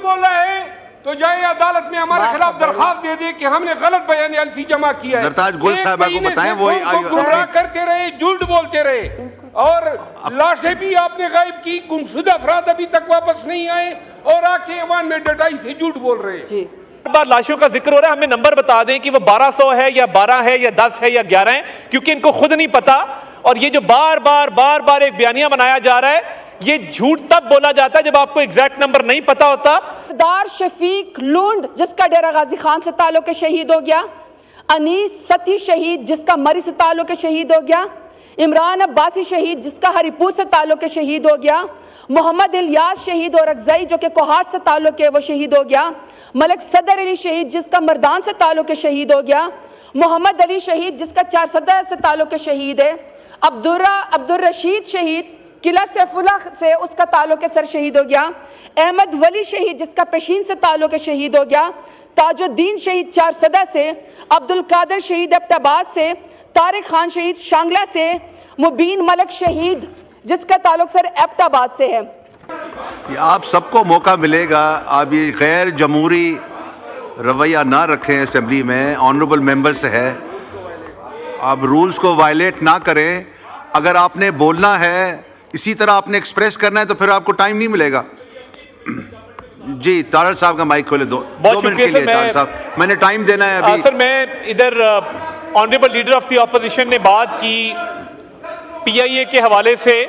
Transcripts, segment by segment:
بولا ہے تو جائے عدالت میں ہمارے خلاف درخواست دے دے کہ ہم نے غلط بیان الفی جمع کیا ہے. زرتاج گل صاحبہ کو بتائیں وہ گمراہ کرتے رہے, جھوٹ بولتے رہے, اور لاشیں بھی آپ نے غائب کی, گمشدہ افراد ابھی تک واپس نہیں آئے اور آ کے ایوان میں ڈٹائی سے جھوٹ بول رہے ہیں. بار لاشوں کا ذکر ہو رہا ہے, ہمیں نمبر بتا دیں کہ وہ 1200 ہے یا 12 ہے یا 10 ہے یا 11 ہے, کیونکہ ان کو خود نہیں پتا. اور یہ جو بار بار ایک بیانیہ بنایا جا رہا ہے, یہ جھوٹ تب بولا جاتا ہے جب آپ کو ایگزیکٹ نمبر نہیں پتا ہوتا. دار شفیق لونڈ جس کا ڈیرہ غازی خان سے تعلق ہے شہید ہو گیا, انیس ستی شہید جس کا مری سے تعلق ہے شہید ہو گیا, عمران عباسی شہید جس کا ہری پور سے تعلق ہے شہید ہو گیا, محمد الیاس شہید اور اکزئی جو کہ کوہاٹ سے تعلق ہے وہ شہید ہو گیا, ملک صدر علی شہید جس کا مردان سے تعلق ہے شہید ہو گیا, محمد علی شہید جس کا چارسدہ سے تعلق ہے شہید ہے, عبدالرشید شہید قلعہ سیف اللہ سے اس کا تعلق ہے سر شہید ہو گیا, احمد ولی شہید جس کا پیشین سے تعلق ہے شہید ہو گیا, تاج الدین شہید چارسدہ سے, عبدالقادر شہید ایبٹ آباد سے, طارق خان شہید شانگلہ سے, مبین ملک شہید جس کا تعلق سر ایبٹ آباد سے ہے. آپ سب کو موقع ملے گا, آپ یہ غیر جمہوری رویہ نہ رکھیں اسمبلی میں, آنریبل ممبر سے ہے, آپ رولز کو وائلیٹ نہ کریں. اگر آپ نے بولنا ہے, اسی طرح آپ نے ایکسپریس کرنا ہے, تو پھر آپ کو ٹائم نہیں ملے گا. جی طارق صاحب کا مائک کھولے, دو منٹ کے لیے. طارق صاحب میں نے ٹائم دینا ہے ابھی. سر میں ادھر honourable leader of the opposition نے بات کی پی آئی اے کے حوالے سے,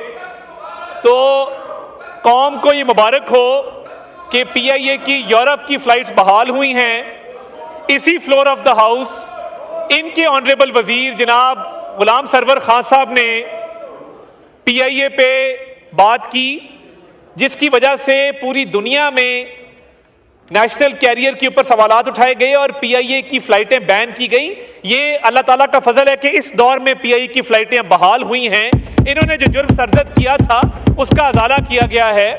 تو قوم کو یہ مبارک ہو کہ پی آئی اے کی یورپ کی فلائٹس بحال ہوئی ہیں. اسی فلور آف دا ہاؤس ان کے آنریبل وزیر جناب غلام سرور خان صاحب نے پی آئی اے پہ بات کی, جس کی وجہ سے پوری دنیا میں نیشنل کیریئر کے اوپر سوالات اٹھائے گئے اور پی آئی اے کی فلائٹیں بین کی گئیں. یہ اللہ تعالیٰ کا فضل ہے کہ اس دور میں پی آئی اے کی فلائٹیں بحال ہوئی ہیں. انہوں نے جو جرم سرزد کیا تھا اس کا ازالہ کیا گیا ہے.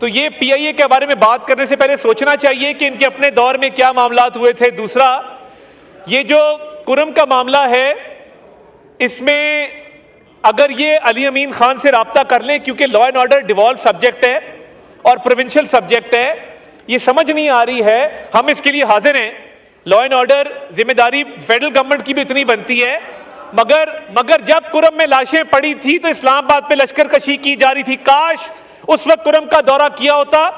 تو یہ پی آئی اے کے بارے میں بات کرنے سے پہلے سوچنا چاہیے کہ ان کے اپنے دور میں کیا معاملات ہوئے تھے. دوسرا, یہ جو کرم کا معاملہ ہے, اس میں اگر یہ علی امین خان سے رابطہ کر لیں, کیونکہ law and order devalue subject ہے اور پروونشل سبجیکٹ ہے, یہ سمجھ نہیں آ رہی ہے. ہم اس کے لیے حاضر ہیں, لا اینڈ آرڈر ذمہ داری فیڈرل گورنمنٹ کی بھی اتنی بنتی ہے, مگر جب کرم میں لاشیں پڑی تھی تو اسلام آباد پہ لشکر کشی کی جا رہی تھی. کاش اس وقت کرم کا دورہ کیا ہوتا,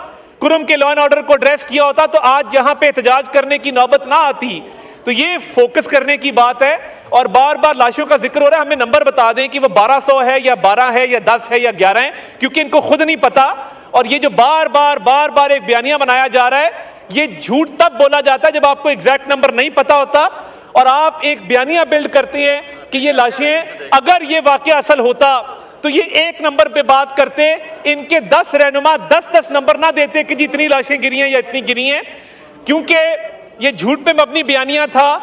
کرم کے لا اینڈ آرڈر کو ایڈریس کیا ہوتا, تو آج یہاں پہ احتجاج کرنے کی نوبت نہ آتی. تو یہ فوکس کرنے کی بات ہے. اور بار لاشوں کا ذکر ہو رہا ہے, ہمیں نمبر بتا دیں کہ وہ 1200 ہے یا 12 ہے یا 10 ہے یا 11 ہے, کیونکہ ان کو خود نہیں پتا. اور یہ جو بار ایک بیانیہ بنایا جا رہا ہے, یہ جھوٹ تب بولا جاتا ہے جب آپ کو ایگزیکٹ نمبر نہیں پتا ہوتا, اور آپ ایک بیانیہ بلڈ کرتے ہیں کہ یہ لاشیں, اگر یہ واقعہ اصل ہوتا تو یہ ایک نمبر پہ بات کرتے, ان کے 10 رہنما 10 نمبر نہ دیتے کہ جی اتنی لاشیں گری ہیں یا اتنی گری ہیں. کیونکہ یہ جھوٹ پہ مبنی بیانیہ تھا,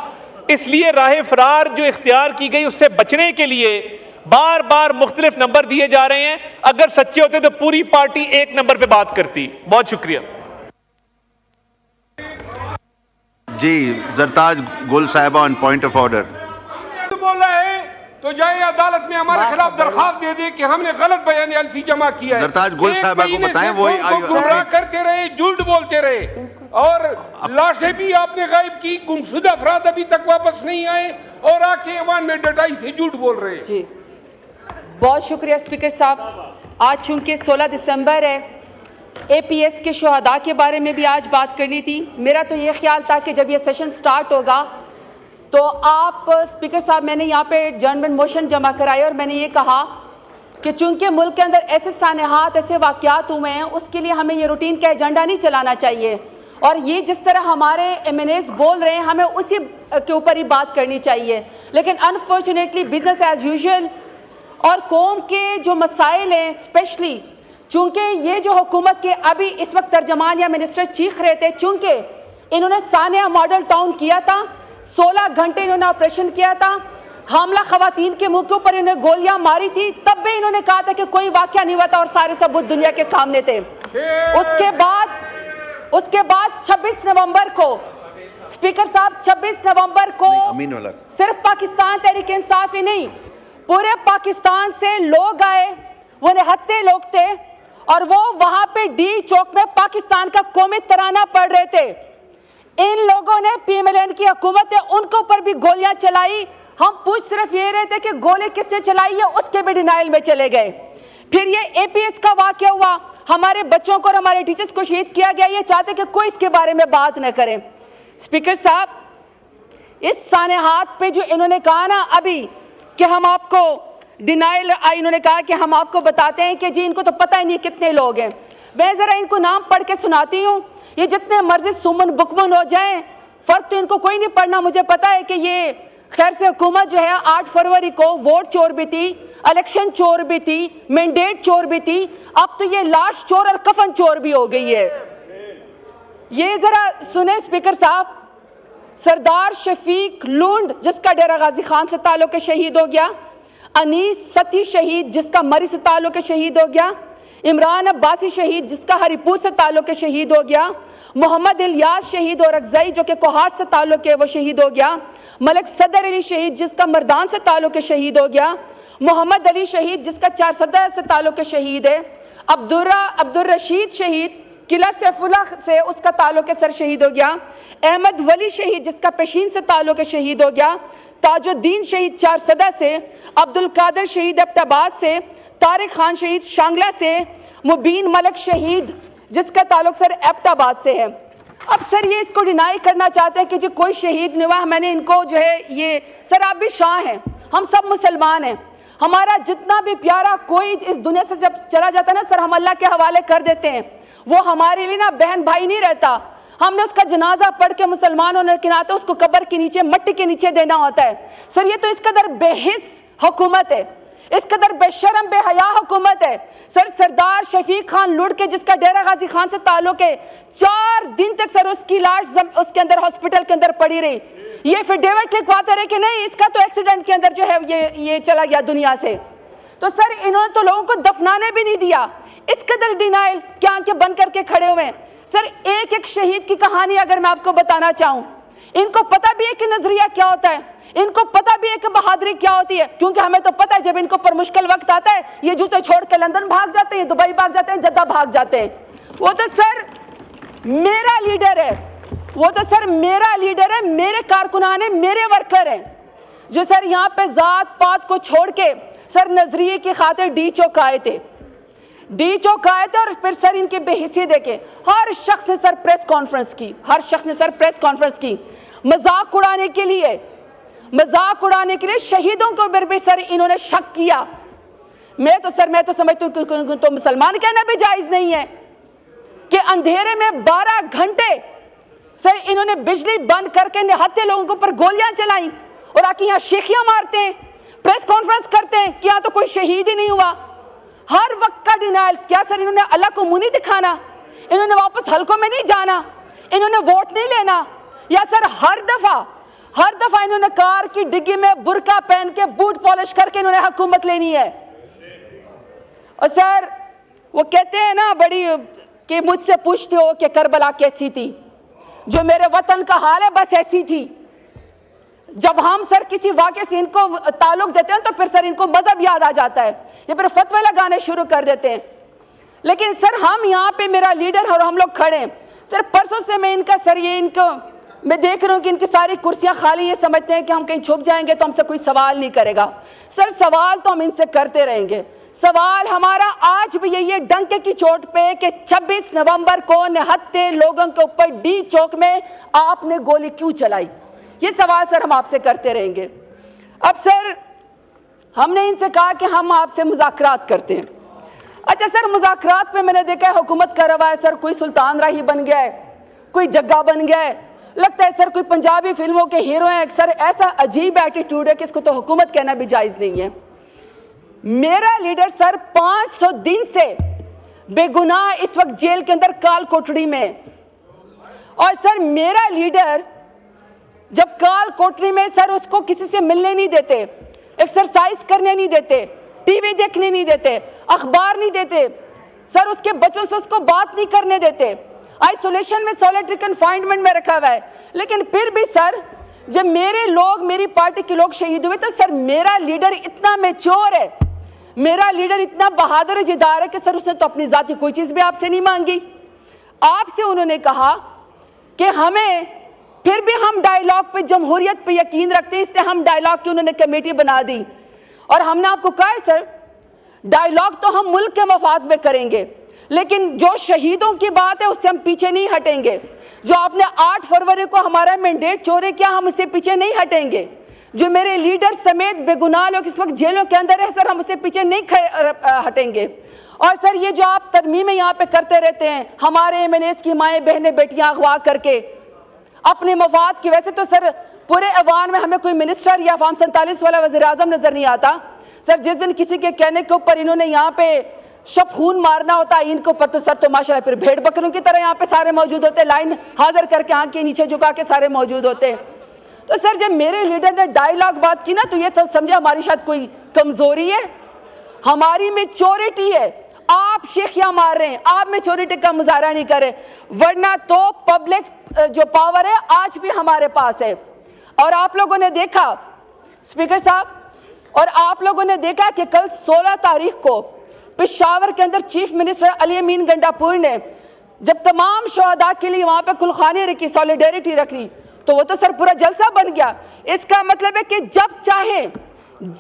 اس لیے راہ فرار جو اختیار کی گئی اس سے بچنے کے لیے بار مختلف نمبر دیے جا رہے ہیں. اگر سچے ہوتے تو پوری پارٹی ایک نمبر پہ بات کرتی. بہت شکریہ. جی زرتاج گل صاحبہ آن پوائنٹ آف آرڈر. بولا ہے تو جائے عدالت میں ہمارے خلاف درخواست دے دے کہ ہم نے غلط بیان الفی جمع کیا ہے. زرتاج گل صاحبہ کو بتائیں وہ گمراہ کرتے رہے, جھوٹ بولتے رہے, اور لاشیں بھی آپ نے غائب کی, گمشدہ افراد ابھی تک واپس نہیں آئے اور آ کے ایوان میں ڈٹائی سے جھوٹ بول رہے ہیں. جی بہت شکریہ اسپیکر صاحب. آج چونکہ 16 دسمبر ہے, اے پی ایس کے شہداء کے بارے میں بھی آج بات کرنی تھی. میرا تو یہ خیال تھا کہ جب یہ سیشن سٹارٹ ہوگا تو آپ اسپیکر صاحب, میں نے یہاں پہ ایڈجرنمنٹ موشن جمع کرائی اور میں نے یہ کہا کہ چونکہ ملک کے اندر ایسے سانحات, ایسے واقعات ہوئے ہیں, اس کے لیے ہمیں یہ روٹین کا ایجنڈا نہیں چلانا چاہیے, اور یہ جس طرح ہمارے ایم این ایز بول رہے ہیں ہمیں اسی کے اوپر ہی بات کرنی چاہیے. لیکن انفارچونیٹلی بزنس ایز یوزول اور قوم کے جو مسائل ہیں, اسپیشلی چونکہ یہ جو حکومت کے ابھی اس وقت ترجمان یا منسٹر چیخ رہے تھے, چونکہ انہوں نے سانحہ ماڈل ٹاؤن کیا تھا, 16 گھنٹے انہوں نے آپریشن کیا تھا, حاملہ خواتین کے منہ کے اوپر انہوں نے گولیاں ماری تھی, تب بھی انہوں نے کہا تھا کہ کوئی واقعہ نہیں ہوا تھا اور سارے ثبوت دنیا کے سامنے تھے. اس کے بعد 26 نومبر کو اسپیکر صاحب 26 نومبر کو صرف پاکستان تحریک انصاف ہی نہیں, پورے پاکستان سے لوگ آئے, وہ نہتے لوگ تھے, اور وہ وہاں پہ ڈی چوک میں پاکستان کا قومی ترانہ پڑھ رہے تھے. ان لوگوں نے پی ایم ایل این کی حکومت ہے ان کے اوپر بھی گولیاں چلائی. ہم پوچھ صرف یہ رہے تھے کہ گولے کس نے چلائی ہے, اس کے بھی ڈینائل میں چلے گئے. پھر یہ اے پی ایس کا واقعہ ہوا, ہمارے بچوں کو اور ہمارے ٹیچرز کو شہید کیا گیا, یہ چاہتے کہ کوئی اس کے بارے میں بات نہ کرے. اسپیکر صاحب, اس سانحات پہ جو انہوں نے کہا نا ابھی کہ ہم آپ کو ڈینائل, انہوں نے کہا کہ ہم آپ کو بتاتے ہیں کہ جی ان کو تو پتہ ہی نہیں کتنے لوگ ہیں. میں ذرا ان کو نام پڑھ کے سناتی ہوں, یہ جتنے مرضی سمن بکمن ہو جائیں فرق تو ان کو کوئی نہیں پڑنا. مجھے پتا ہے کہ یہ خیر سے حکومت جو ہے 8 فروری کو ووٹ چور بھی تھی, الیکشن چور بھی تھی, مینڈیٹ چور بھی تھی, اب تو یہ لاش چور اور کفن چور بھی ہو گئی ہے. یہ ذرا سنیں اسپیکر صاحب, سردار شفیق لونڈ جس کا ڈیرہ غازی خان سے تعلق ہے شہید ہو گیا, انیس ستی شہید جس کا مری سے تعلق ہے شہید ہو گیا, عمران عباسی شہید جس کا ہری پور سے تعلق ہے شہید ہو گیا, محمد الیاس شہید اور اکزئی جو کہ کوہاٹ سے تعلق ہے وہ شہید ہو گیا, ملک صدر علی شہید جس کا مردان سے تعلق ہے شہید ہو گیا, محمد علی شہید جس کا چارسدہ سے تعلق ہے شہید ہے, عبدالرشید شہید قلعہ سیف اللہ سے اس کا تعلق ہے سر شہید ہو گیا, احمد ولی شہید جس کا پیشین سے تعلق ہے شہید ہو گیا, تاج الدین شہید چارسدہ سے, عبدالقادر شہید ایبٹ آباد سے, طارق خان شہید شانگلہ سے, مبین ملک شہید جس کا تعلق سر ایبٹ آباد سے ہے. اب سر یہ اس کو ڈینائی کرنا چاہتے ہیں کہ جی کوئی شہید نہیں ہوا. میں نے ان کو جو ہے یہ سر آپ بھی شاہ ہیں, ہم سب مسلمان ہیں, ہمارا جتنا بھی پیارا کوئی اس دنیا سے جب چلا جاتا ہے نا سر ہم اللہ کے حوالے کر دیتے ہیں. وہ ہمارے لیے نا بہن بھائی نہیں رہتا, ہم نے اس کا جنازہ پڑھ کے مسلمانوں نے کناتے اس کو قبر کے نیچے مٹی کے نیچے دینا ہوتا ہے. سر یہ تو اس قدر بے حس حکومت ہے, اس قدر بے شرم بے حیا حکومت ہے. سر سردار شفیق خان لوٹ کے جس کا ڈیرہ غازی خان سے تعلق ہے 4 دن تک سر اس کی لاش اس کے اندر ہاسپٹل کے اندر پڑی رہی. یہ پھر ڈیوڈ لکھواتے رہے کہ نہیں اس کا تو ایکسیڈنٹ کے اندر جو ہے یہ چلا گیا دنیا سے. تو سر انہوں نے تو لوگوں کو دفنانے بھی نہیں دیا. اس قدر ڈینائل کیا آنکھیں بند کر کے کھڑے ہوئے ہیں. سر ایک ایک شہید کی کہانی اگر میں آپ کو بتانا چاہوں, ان کو پتہ بھی ہے کہ نظریہ کیا ہوتا ہے, ان کو پتہ بھی ہے کہ بہادری کیا ہوتی ہے, کیونکہ ہمیں تو پتہ ہے جب ان کو پر مشکل وقت آتا ہے یہ جوتے چھوڑ کے لندن بھاگ جاتے ہیں, دبئی بھاگ جاتے ہیں, جدہ بھاگ جاتے ہیں. وہ تو سر میرا لیڈر ہے, وہ تو سر میرا لیڈر ہے, میرے کارکنان ہیں, میرے ورکر ہیں جو سر یہاں پہ ذات پات کو چھوڑ کے سر نظریے کی خاطر ڈی چوک آئے تھے, ڈی چوک آئے تھے. اور پھر سر ان کی بے حسی دیکھیں, ہر شخص نے سر پریس کانفرنس کی, ہر شخص نے سر پریس کانفرنس کی مذاق اڑانے کے لیے, مذاق اڑانے کے لیے. شہیدوں کو بھی سر انہوں نے شک کیا. میں تو سمجھتا ہوں کہ تو مسلمان کہنا بھی جائز نہیں ہے کہ اندھیرے میں 12 گھنٹے سر انہوں نے بجلی بند کر کے نہتے لوگوں کے اوپر گولیاں چلائیں اور آ کے یہاں شیخیاں مارتے ہیں, پریس کانفرنس کرتے ہیں کہ یہاں تو کوئی شہید ہی نہیں ہوا. ہر وقت کا ڈینائلز. کیا سر انہوں نے اللہ کو منہ نہیں دکھانا, انہوں نے واپس حلقوں میں نہیں جانا, انہوں نے ووٹ نہیں لینا, یا سر ہر دفعہ انہوں نے کار کی ڈگی میں برقع پہن کے بوٹ پالش کر کے انہوں نے حکومت لینی ہے. اور سر وہ کہتے ہیں نا بڑی کہ مجھ سے پوچھتے ہو کہ کربلا کیسی تھی, جو میرے وطن کا حال ہے بس ایسی تھی. جب ہم سر کسی واقعے سے ان کو تعلق دیتے ہیں تو پھر سر ان کو مذہب یاد آ جاتا ہے, یہ پھر فتوے لگانے شروع کر دیتے ہیں. لیکن سر ہم یہاں پہ میرا لیڈر اور ہم لوگ کھڑے ہیں. سر پرسوں سے میں ان کا سر یہ ان کو میں دیکھ رہا ہوں کہ ان کی ساری کرسیاں خالی, یہ سمجھتے ہیں کہ ہم کہیں چھپ جائیں گے تو ہم سے کوئی سوال نہیں کرے گا. سر سوال تو ہم ان سے کرتے رہیں گے. سوال ہمارا آج بھی یہی ہے ڈنکے کی چوٹ پہ کہ 26 نومبر کو نہتے لوگوں کے اوپر ڈی چوک میں آپ نے گولی کیوں چلائی, یہ سوال سر ہم آپ سے کرتے رہیں گے. اب سر ہم نے ان سے کہا کہ ہم آپ سے مذاکرات کرتے ہیں. اچھا سر مذاکرات پہ میں نے دیکھا ہے حکومت کر رہا ہے سر, کوئی سلطان راہی بن گیا ہے, کوئی جگہ بن گیا ہے, لگتا ہے سر کوئی پنجابی فلموں کے ہیرو ہیں. سر ایسا عجیب ایٹیٹیوڈ ہے کہ اس کو تو حکومت کہنا بھی جائز نہیں ہے. میرا لیڈر سر 500 دن سے بے گناہ اس وقت جیل کے اندر کال کوٹڑی میں, اور سر میرا لیڈر جب کال کوٹڑی میں سر اس کو کسی سے ملنے نہیں دیتے, ایکسرسائز کرنے نہیں دیتے, ٹی وی دیکھنے نہیں دیتے, اخبار نہیں دیتے, سر اس کے بچوں سے اس کو بات نہیں کرنے دیتے, آئسولیشن میں سولیٹری کنفائنمنٹ میں رکھا ہوا ہے. لیکن پھر بھی سر جب میرے لوگ میری پارٹی کے لوگ شہید ہوئے تو سر میرا لیڈر اتنا میچور ہے, میرا لیڈر اتنا بہادر جدار ہے کہ سر اس نے تو اپنی ذاتی کوئی چیز بھی آپ سے نہیں مانگی. آپ سے انہوں نے کہا کہ ہمیں پھر بھی ہم ڈائیلاگ پہ جمہوریت پہ یقین رکھتے ہیں, اس لیے ہم ڈائیلاگ کی انہوں نے کمیٹی بنا دی. اور ہم نے آپ کو کہا ہے سر ڈائیلاگ تو ہم ملک کے مفاد میں کریں گے, لیکن جو شہیدوں کی بات ہے اس سے ہم پیچھے نہیں ہٹیں گے. جو آپ نے 8 فروری کو ہمارا مینڈیٹ چورے کیا, ہم اس سے پیچھے نہیں ہٹیں گے. جو میرے لیڈر سمیت بے گناہ لوگ اس وقت جیلوں کے اندر ہے سر, ہم اس سے پیچھے نہیں ہٹیں گے. اور سر یہ جو آپ ترمیمیں یہاں پہ کرتے رہتے ہیں, ہمارے MNAs کی مائیں بہنیں بیٹیاں اغوا کر کے اپنے مفاد کی, ویسے تو سر پورے ایوان میں ہمیں کوئی منسٹر یا فارم 47 والا وزیر اعظم نظر نہیں آتا. سر جس دن کسی کے کہنے کے اوپر انہوں نے یہاں پہ شب خون مارنا ہوتا ہے ان کے اوپر, تو سر تو ماشاءاللہ پھر بھیڑ بکروں کی طرح یہاں پہ سارے موجود ہوتے, لائن حاضر کر کے آنکھ کے نیچے جھکا کے سارے موجود ہوتے. تو سر جب میرے لیڈر نے ڈائیلاگ بات کی نا, تو یہ تو سمجھے ہماری شاید کوئی کمزوری ہے, ہماری میچورٹی ہے. آپ شیخیاں مار رہے ہیں, آپ میچورٹی کا مظاہرہ نہیں کر رہے, ورنہ تو پبلک جو پاور ہے آج بھی ہمارے پاس ہے. اور آپ لوگوں نے دیکھا اسپیکر صاحب, اور آپ لوگوں نے دیکھا کہ کل 16 تاریخ کو پشاور کے اندر چیف منسٹر علی امین گنڈاپور نے جب تمام شہداء کے لیے وہاں پہ کلخانی رکھی, سولیڈیریٹی رکھی, تو وہ تو سر پورا جلسہ بن گیا. اس کا مطلب ہے کہ جب چاہیں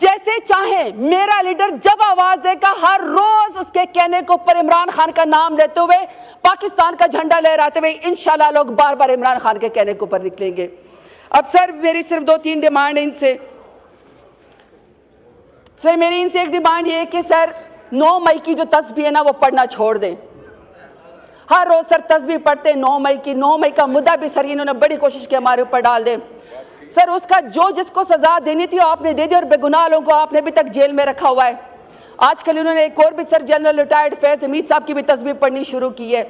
جیسے چاہیں میرا لیڈر جب آواز دے گا, ہر روز اس کے کہنے کے اوپر عمران خان کا نام لیتے ہوئے, پاکستان کا جھنڈا لہراتے ہوئے انشاءاللہ لوگ بار بار عمران خان کے کہنے کے اوپر نکلیں گے. اب سر میری صرف 2-3 ڈیمانڈ ہیں ان سے. سر میری ان سے ایک ڈیمانڈ یہ ہے کہ سر 9 مئی کی جو تسبیح ہے نا وہ پڑھنا چھوڑ دیں. ہر روز سر تسبیح پڑھتے 9 مئی کی, 9 مئی کا مدعا بھی سر انہوں نے بڑی کوشش کی ہمارے اوپر ڈال دیں. سر اس کا جو جس کو سزا دینی تھی آپ نے دے دی, اور بے گناہ لوگوں کو آپ نے ابھی تک جیل میں رکھا ہوا ہے. آج کل انہوں نے ایک اور بھی سر جنرل ریٹائرڈ فیض حمید صاحب کی بھی تسبیح پڑھنی شروع کی ہے.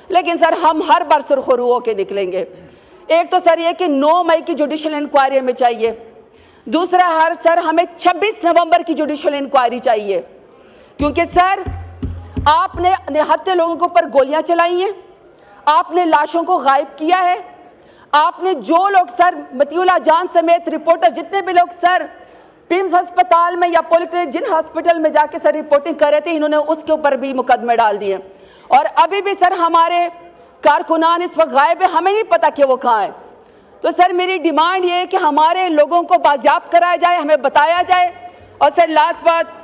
لیکن سر ہم ہر بار سرخرو ہو کے نکلیں گے. ایک تو سر یہ کہ 9 مئی کی جوڈیشل انکوائری ہمیں چاہیے, دوسرا سر ہمیں 26 نومبر کی جوڈیشل انکوائری چاہیے, کیونکہ سر آپ نے نہتے لوگوں کے اوپر گولیاں چلائی ہیں, آپ نے لاشوں کو غائب کیا ہے, آپ نے جو لوگ سر مطیع اللہ جان سمیت رپورٹر جتنے بھی لوگ سر پیمز ہسپتال میں یا پولیکلینک جن ہسپتال میں جا کے سر رپورٹنگ کر رہے تھے, انہوں نے اس کے اوپر بھی مقدمے ڈال دیے. اور ابھی بھی سر ہمارے کارکنان اس وقت غائب ہیں, ہمیں نہیں پتا کہ وہ کہاں ہیں. تو سر میری ڈیمانڈ یہ ہے کہ ہمارے لوگوں کو بازیاب کرایا جائے, ہمیں بتایا جائے. اور سر لاسٹ بات,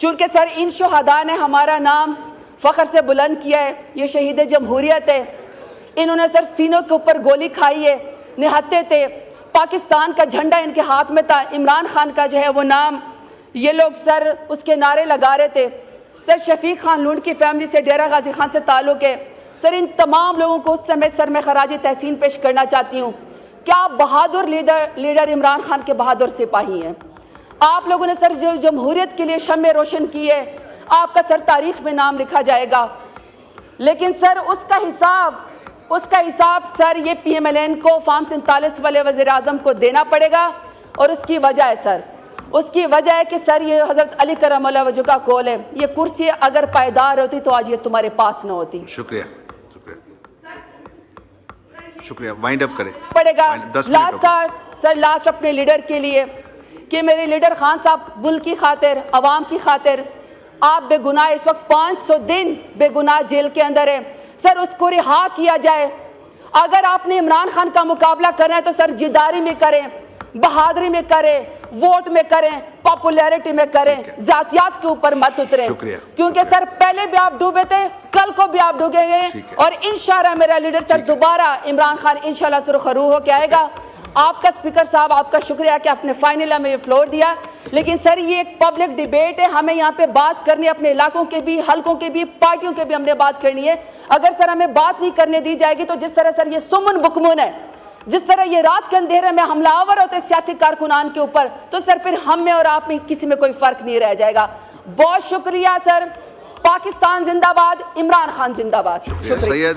چونکہ سر ان شہداء نے ہمارا نام فخر سے بلند کیا ہے, یہ شہید جمہوریت ہے, انہوں نے سر سینوں کے اوپر گولی کھائی ہے, نہتے تھے, پاکستان کا جھنڈا ان کے ہاتھ میں تھا, عمران خان کا جو ہے وہ نام, یہ لوگ سر اس کے نعرے لگا رہے تھے. سر شفیق خان لونڈ کی فیملی سے ڈیرہ غازی خان سے تعلق ہے. سر ان تمام لوگوں کو اس سمے سر میں خراج تحسین پیش کرنا چاہتی ہوں. کیا بہادر لیڈر عمران خان کے بہادر سپاہی ہیں. آپ لوگوں نے سر جو جمہوریت کے لیے شمع روشن کی ہے, آپ کا سر تاریخ میں نام لکھا جائے گا, لیکن سر اس کا حساب سر یہ PMLN کو فارم 47 والے وزیر اعظم کو دینا پڑے گا. اور اس کی وجہ ہے سر, اس کی وجہ ہے کہ سر یہ حضرت علی کرم اللہ وجہ کا قول ہے, یہ کرسی اگر پائیدار ہوتی تو آج یہ تمہارے پاس نہ ہوتی. شکریہ شکریہ, وائنڈ اپ کریں پڑے گا. لاسٹ اپنے لیڈر کے لیے کہ میرے لیڈر خان صاحب ملک کی خاطر, عوام کی خاطر, آپ بے گناہ اس وقت 500 دن بے گناہ جیل کے اندر ہے, سر اس کو رہا کیا جائے. اگر آپ نے عمران خان کا مقابلہ کرنا ہے تو سر جداری میں کریں, بہادری میں کریں, ووٹ میں کریں, پاپولیرٹی میں کریں, ذاتیات کے اوپر مت اتریں. کیونکہ سر پہلے بھی آپ ڈوبے تھے, کل کو بھی آپ ڈوبیں گے, اور انشاءاللہ میرا لیڈر سر دوبارہ عمران خان انشاءاللہ سرخرو ہو کے آئے گا. آپ کا اسپیکر صاحب آپ کا شکریہ کہ آپ نے فائنل ہمیں یہ فلور دیا. لیکن سر یہ ایک پبلک ڈیبیٹ ہے, ہمیں یہاں پہ بات کرنی ہے, اپنے علاقوں کے بھی, حلقوں کے بھی, پارٹیوں کے بھی ہم نے بات کرنی ہے. اگر سر ہمیں بات نہیں کرنے دی جائے گی تو جس طرح سر یہ سمن بکمن ہے, جس طرح یہ رات کے اندھیرے میں حملہ آور ہوتے سیاسی کارکنان کے اوپر, تو سر پھر ہم میں اور آپ میں کسی میں کوئی فرق نہیں رہ جائے گا. بہت شکریہ سر. پاکستان زندہ باد, عمران خان زندہ باد. شکریہ.